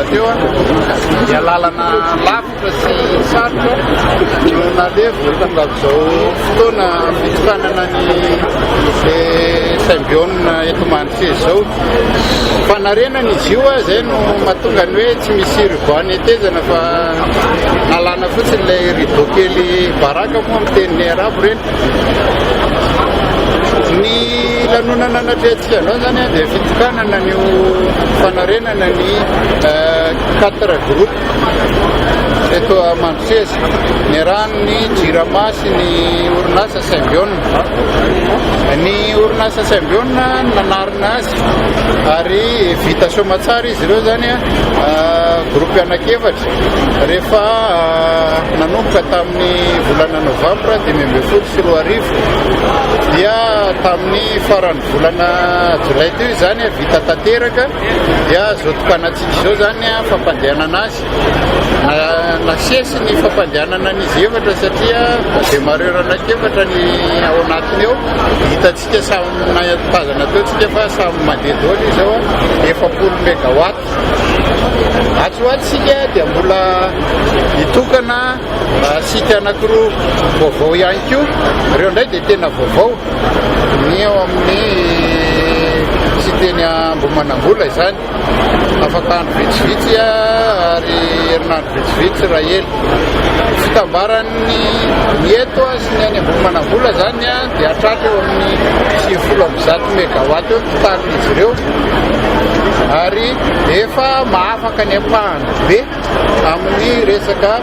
teo dia lalana lavitra sy sarotra no nalevo tangavyzao fotoana fitokanana ny Saint-Bione eto Marotsy zao fanarenana izy io zay no mahatonga ny hoe tsy misy ruban etezana fa nalana fotsiny ilay rideau kely baraka moa amin'ny tenin'ny arabo reny. Ny lanonana natrehantsika anao zany dia fitokanana nio fanarenana ny 4 groupe eto Marotsy ny ranony Jirama sy ny orinasa Saint-Bione. Ny orinasa Saint-Bione nanarina azy ary vita somatsara izy ireo zany groupe anakefatra rehefa nanomboka tamin'ny volana Novambra 2024 dia tamin'ny faran'ny volana Jolay teo zany vita tanteraka dia zao tokanatsika zao zany fampandehanana azy nasesy ny fampandehanana n'izy efatra satria démarreur anakefatra ny ao anatiny eo hitatsika samy natazana teotsika fa samy mandeha daholo izy ao 70 mégawatt atsoatsika dia mbola hitokana sika anankiroa vaovao ihany koa ireo ndray dia tena vaovao ny eo amin'ny siteny Ambohimanambola izany afaka andro vitsivitsy ary herinandro vitsivitsy raha ely fitambaran'ny eto sy ny any Ambohimanambola zany dia hatratra eo amin'ny 90 mégawatt eo totalin'izy ireo ary efa mahafaka ny ampahany be amin'ny resaka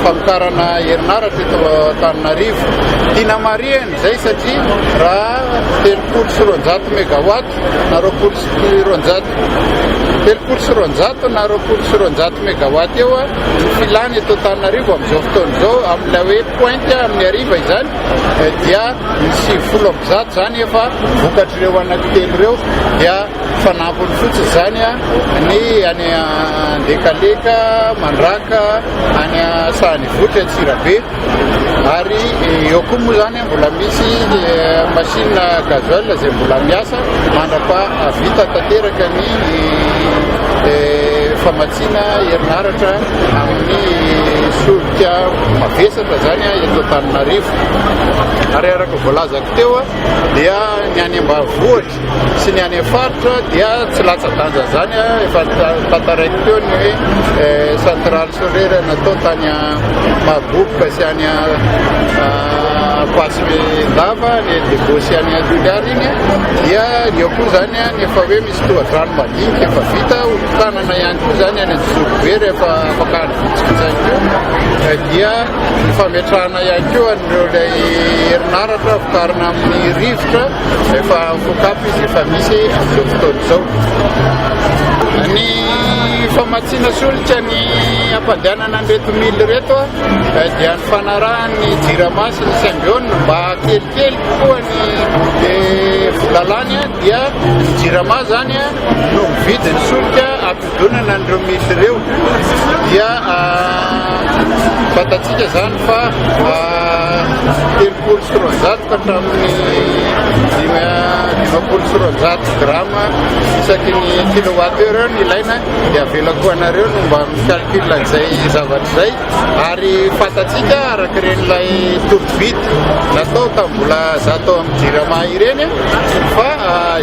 famokarana herinaratra eto Antananarivo. Tiana marihana zay satria raha 300 mégawatt na 300 na 300 mégawatt eo filany eto Antananarivo amin'izao fotoana izao amin'ilay hoe pointe amin'ny hariva izany dia 90 zany efa vokatr'ireo anankitelo ireo dia fanampiny fotsiny zany ny any Andekaleka, Mandraka, any Sahanivohitra, Antsirabe ary eo koa moa zany mbola misy machine gazoil zay mbola miasa mandra-pavita tanteraka ny famatsiana herinaratra amin'ny solika mavesatra zany eto Antananarivo. Ary araka voalazako teo dia ny any ambanivohitra sy ny any faritra dia tsy latsa-danja zany efa tantaraiko teo ny hoe centrale solaire natao tany Mahaboboka sy any Ampasindava ny Debo sy any Toliara iny dia eo koa zany efa hoe misy tohadrano madinika efa vita hotokanana ihany koa zany any Antsorobe rehefa afaka andro vitsivitsy ihany koa dia fametrahana ihany koa an'ireo herinaratra vokarina amin'ny rivotra efa fokafy izy efa misy amin'izao fotoana izao. Ny famatsiana solika ny ampandehanana an'ireto mily reto dia ny fanarahan'ny Jirama sy ny Saint-Bione mba kelikely koa ny volalany dia Jirama zany no mividy ny solika ampidonana an'ireo mily ireo dia fatatsika zany fa 30 ka hatramin'ny 20 grama isaky ny kilowattheure ny ilaina dia avelako anareo no mba micalcule an'izay zavatra zay ary fatatsika araka iren'ilay torobity natao tambola zato amin'ny Jirama ireny fa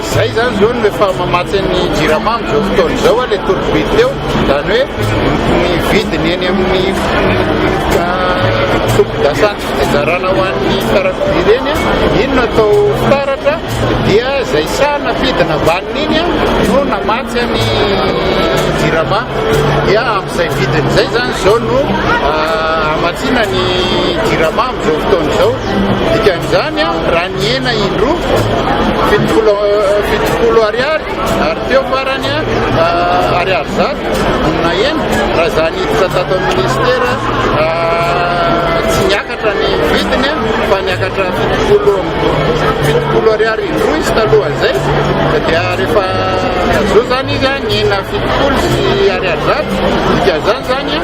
izay zany zao no efa mamatsy ny Jirama amin'izao fotoana izao le torobity eo zany hoe ny vidiny eny amin'ny dasany fitezarana ho an'ny fiarakodia ireny iny natao fitaratra dia zay sana fidina ambaniny iny no namatsy ny Jirama dia amin'izay vidiny zay zany zao no amatsiana ny Jirama amin'izao fotoana izao dikan'izany raha ny hena indroa 70 ariary ary teo farany ariary zato na hena raha zany hiditra tato amin'ny ministera tsy niakatra ny vidiny fa niakatra 70 ariary indroa izy talohan'izay dia rehefa zao zany izy nyhena 70 sy ariary zato dikan'izany zany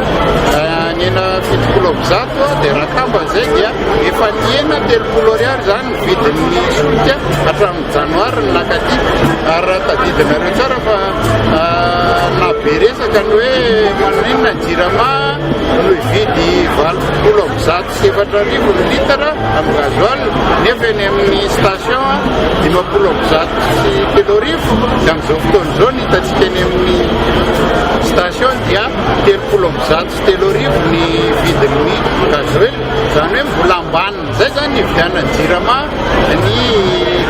nyhena 70 zato dia raha kamban'izay dia efa nyhena 30 ariary zany vidin'ny solika hatramin'ny janoary ny nakaty ary raha tadidinareo tsara fa be resaka ny hoe maninona jirama no ividy 27,700 litatra amin'ny gazoil nefa eny amin'ny station 27,300 dia amin'izao fotoana izao ny hitantsika eny amin'ny station dia 30,300 ny vidin'ny gazoil, zany hoe mbola ambaniny zay zany ny vidianany jirama ny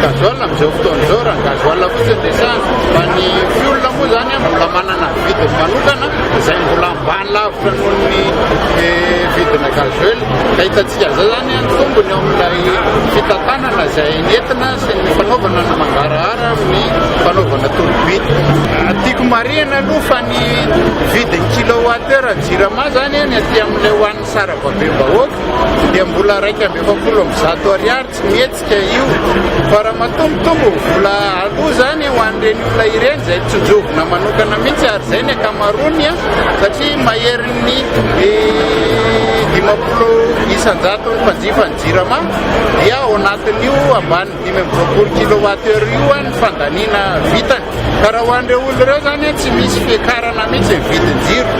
gazoil amin'izao fotoana izao raha ny gazoil fotsiny resahana fa ny fuel moa zany mbola manana vidiny manokana izay mbola ambany lavitra noho ny vidina gazoil ka hitantsika zay zany ny tombony eo amin'ilay fitantanana izay nentina sy ny fanaovana ny mangarahara amin'ny fanaovana tolobity. Tiako marihana aloha fa ny vidiny kilowattheure jirama zany ny aty amin'ilay hoan'ny sara babem-bahoaka dia mbola 1,700 tsy mihetsika io fa raha matombotombo vola aloha zany ho an'ireny olona ireny zay tsonjovona manokana mihitsy ary zay ny akamarony satria mahery ny 50 isan-jato mpanjifa ny jirama dia ao anatin'io ambany 520 kilowattheure io ny fandaniana vitany ka raha ho an'ireo olo ireo zany tsy misy fiakarana mihitsy ny vidin-jiro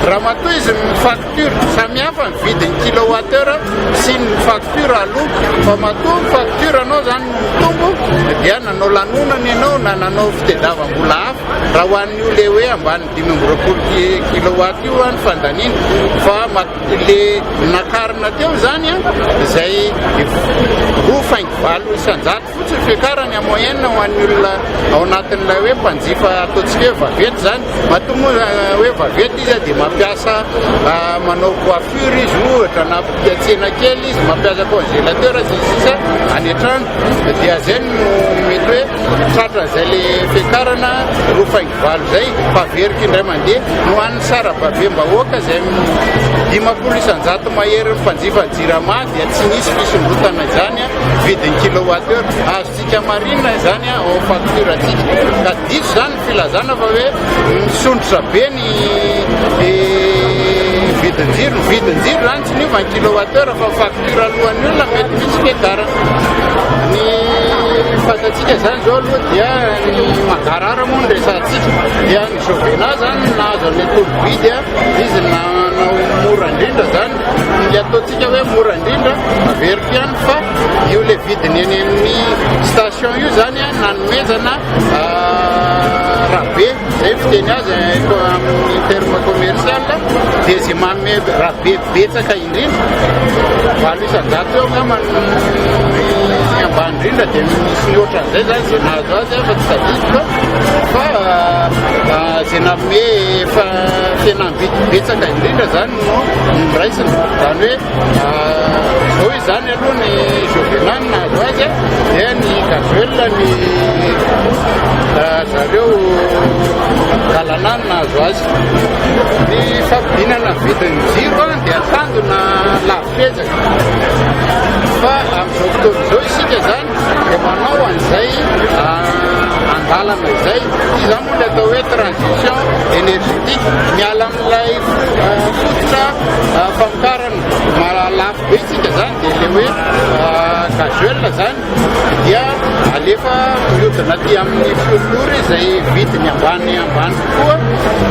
raha matoa izy ny facture samihafa ny vidiny kilowattheure sy ny facture aloha fa matoa ny facture anao zany mitombo dia nanao lanonana ianao na nanao fitediavam-bola hafa raha ho an'ny io le hoe ambany 520 kilowatt io ny fandaniana fa le nakarina teo zany izay 2,7 isan-jato fotsiny fiakarany a moyenne ho an'ny olona ao anatin'ilay hoe mpanjifa ataontsika hoe vavety zany matoa moa hoe vavety izy dia mampiasa manao coiffure izy ohatra na piatsena kely izy mampiasa congélateur sisa any an-trano dia zay no mety hoe tratra zay le fiakarana 2,7 zay fa veriky indray mandeha no an'ny sara babem-bahoaka zay 50 isan-jato mahery mpanjifa jirama dia tsy nisy fisondrotana izany vidiny kilowattheure azontsika marinina izany ao facture atsika ka diso zany filazana fa hoe misondrotra be ny vidin-jiro zany tsy niova ny kilowattheure fa facture alohan'ny olona mety misy fiakarana ny fantatsika zany zao aloha dia ny mangarahara moa ny resantsika dia ny chauvena zany nahazo an'ilay tolobidy izy nanao mora indrindra zany ny ataontsika hoe mora indrindra averiky ihany fa io le vidiny eny amin'ny station io zany nanomezana rabe zay fiteny azy amin'ny terme commercial dia zay manome rabe betsaka indrindra 9 isan-jato eo ngamany ambany indrindra dia misy ny ohatran'izay zany zay nahazo azy fa tsy tadidiko fa zay nanome fa tena mividy betsaka indrindra zany no niraisina zany hoe zao izy zany aloha ny jovenal nahazo azy dia ny gazoil ny zareo galanany nahazo azy ny fampidinana vidiny jiro dia tandona lavitezaka fa amin'izao fotoana izao isika zany dia manao an'izay andalana izay izy zany moa le atao hoe transition énergétique miala amin'ilay fototra famokarana malafo be isika zany dia le hoe gazoil zany dia alefa mihodina aty amin'ny fiolory izay vidiny ambany kokoa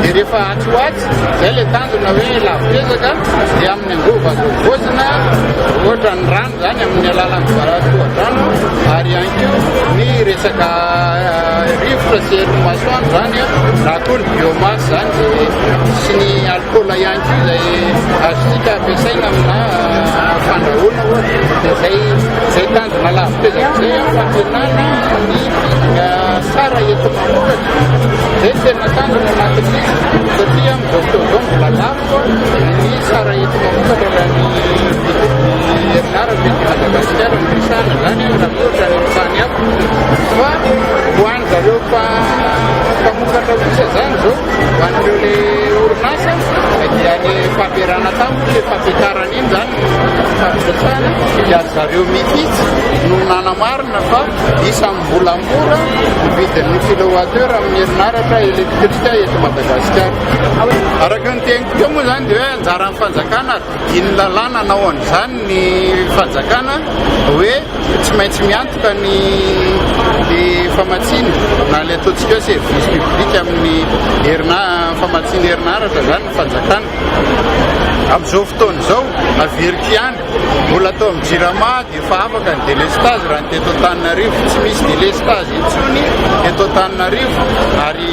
dia rehefa atsoatsy zay le tanjona hoe lavitezaka dia amin'ny angovazovozina ohatra ny rano zany amin'ny alalan'ny varatoa-drano ary ihany koa ny resaka rivotra sy hery masoandro zany na koa ny biomasse zany sy ny alcool ihany koa zay azontsika ampiasaina amina fandrahoana dia zay tanjona lavitezaka zay fampianana ny sara eto mamokatra zay tena tanjona anatin'izy satria amin'izao fotoana izao mbola lafo ny sara eto mamokatra raha ny herinaratra eto Madagasikara ny resahana zany raha mihoatra ny tany hafa fa ho any zareo mpamokatra kosa zany zao ho an'ireo le orinasa dia ny fampiarana tampoka le fampiakarana iny zany fampiasana dia zareo mifitsy no nanamarina fa isambolambola ny vidin'ny kilowattheure amin'ny herinaratra elektrika eto Madagasikara araka ny teniko teo moa zany dia hoe anjaran'ny fanjakana iny lalàna nao an'izany ny fanjakana hoe tsy maintsy miantoka ny famatsina na le ataontsika hoe service public amin'ny famatsiana herinaratra zany ny fanjakana. Amin'izao fotoana izao averiky ihany mbola atao amin'ny Jirama dia efa afaka ny délestage raha ny teto Antananarivo, tsy misy délestage intsony eto Antananarivo ary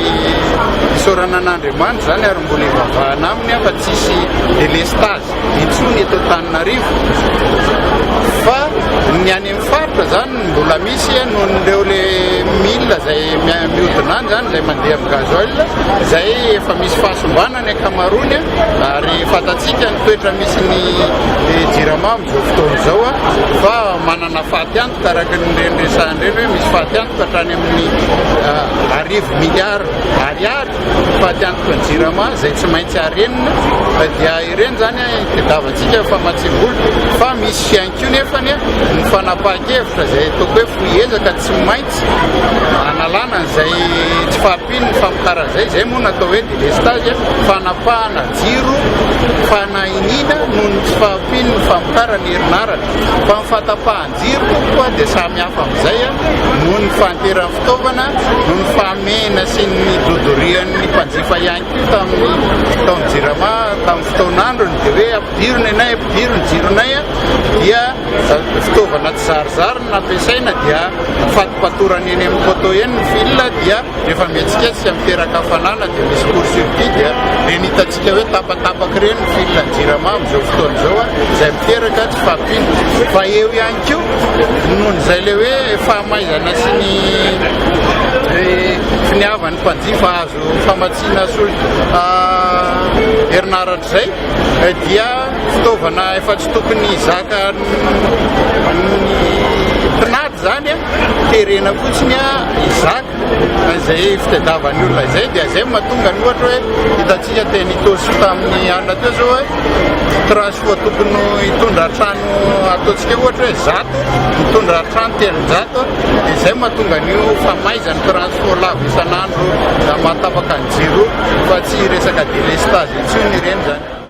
isaorana an'Andriamanitra zany ary mbola hivavahana aminy fa tsisy délestage intsony eto Antananarivo. Fa ny any amin'ny faritra zany mbola misy nohon'ireo le mila zay mihodina any zany zay mandeha amin'ny gazoil zay efa misy fahasombanany ankamaroany ary fatatsika ny toetra misy ny Jirama amin'izao fotoana izao fa manana fahatyantoka araka ny resadreny hoe misy fahatyantoka hatrany amin'ny 10 miliara ariary fahatyantoka ny Jirama zay tsy maintsy arenina dia ireny zany tediavantsika famatsiam-bola fa misy fianko nefany ny fanapahan-kevitra zay ataoko hoe foezaka tsy maintsy analana zay tsy fahampiny ny famokarana zay moa natao hoe délestage fanapahana jiro fanahinina noho ny tsy fahampiny ny famokarana herinaratra fa ny fatapahan-jiro koa dia samy hafa amin'izay noho ny fahanteran'ny fitaovana noho ny fahamena sy ny dodorian'ny mpanjifa ihany koa tamin'ny Jirama tamin'ny fotoan'andro dia hoe ampidirony anay ampidirony jironay dia fitaovana tsy zarizariny nampiasaina dia fatipatorany eny amin'ny poto eny ny fil dia rehefa mihetsiketsika miteraka hafanana dia misy court-circuit dia reny hitantsika hoe tapatapaka ireny ny fil ny Jirama amin'izao fotoana izao izay miteraka tsy fahampiny fa eo ihany koa nohon'izay le hoe fahamaizana sy ny finiavan'ny mpanjifa azo famatsiana herinaratra zay dia fitaovana efa tsy tokony hizaka ny mpinady zany terena fotsiny hizaka zay fitadiavan'ny olona zay dia zay mahatonga ny ohatra hoe hitantsika teny hitosy tamin'ny andro teo zao hoe transfo tokony hitondra trano ataontsika ohatra hoe 100 mitondra trano 300 dia zay mahatonga ny famaizany transfo lavo isan'andro mahatapaka ny jiro fa tsy resaka délestage intsony ireny zany.